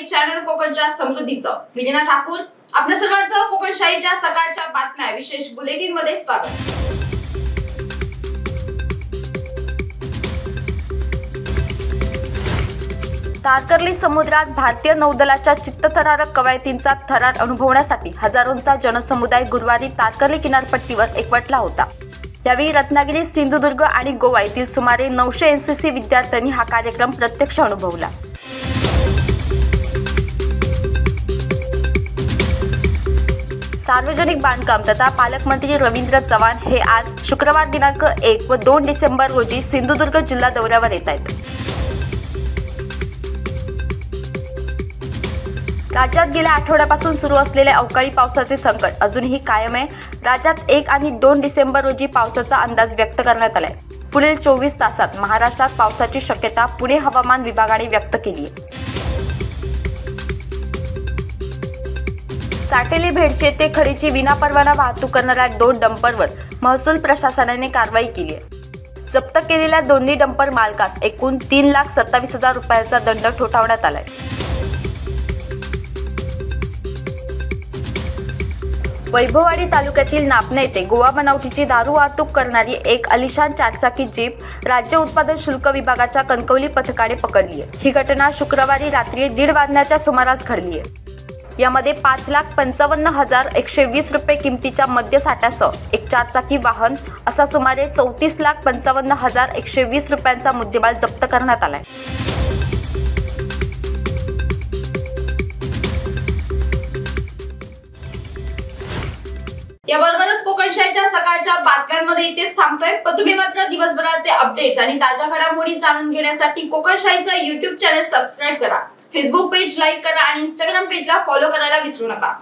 Channel कोकणच्या समृद्धीचं मी लीना ठाकूर आपल्या सर्वांचं कोकणशाहीच्या सकाळच्या बातम्या विशेष बुलेटिन मध्ये स्वागत। तारकर्ली समुद्रात भारतीय नौदलाच्या चित्तथरारक कवायतींचा थरार अनुभवण्यासाठी हजारोंचा जनसमुदाय गुरुवारी तारकर्ली किनारपट्टीवर एकवटला होता। यावेळी रत्नागिरी, सिंधुदुर्ग आणि गोवा येथील सुमारे 900 एनसीसी विद्यार्थ्यांनी हा कार्यक्रम प्रत्यक्ष अनुभवला। सार्वजनिक बांधकाम तथा पालकमंत्री रवींद्र चव्हाण हे आज शुक्रवार दिनांक 1 व 2 डिसेंबर रोजी सिंधुदुर्ग जिल्हा दौऱ्यावर येत आहेत। राज्यात गेल्या आठवड्यापासून सुरू असलेले अवकाळी पावसाचे संकट अजूनही कायम आहे। राज्यात 1 आणि 2 डिसेंबर रोजी पावसाचा अंदाज व्यक्त करण्यात आलाय। पुढील 24 तासात महाराष्ट्रात पावसाची शक्यता पुणे हवामान विभागाने व्यक्त केली आहे। साटेली भेडशी येथे खडीची विनापरवाना वाहतूक करणाऱ्या 2 डंपरवर महसूल प्रशासनाने कारवाई केली आहे। जप्त केलेल्या दोन्ही डंपर मालकास एकूण 3,27,000 रुपयांचा दंड ठोठावण्यात आलाय। वैभववाडी तालुक्यातील नापणे येथे गोवा बनावटीची दारू वाहतूक करणारी एक आलिशान चारचाकी जीप राज्य उत्पादन शुल्क विभागाच्या कणकवली पथकाने पकडली आहे। ही घटना शुक्रवारी रात्री 1:30 वाजण्याच्या सुमारास घडली आहे। यामध्ये 5,55,120 रुपये किमतीच्या मद्यसाठ्यासह एक चारचाकी वाहन असा सुमारे 34,55,120 रुपयांचा मुद्देमाल जप्त करण्यात आलाय। याबरोबरच कोकणशाहीच्या सकाळच्या बातम्यांमध्ये इथेच थांबतोय, पण तुम्ही मात्र दिवसभराचे अपडेट्स आणि ताज्या घडामोडी जाणून घेण्यासाठी कोकणशाहीचं YouTube चॅनल सबस्क्राइब करा, फेसबुक पेज लाईक करा आणि इंस्टाग्राम पेजला फॉलो करायला विसरू नका।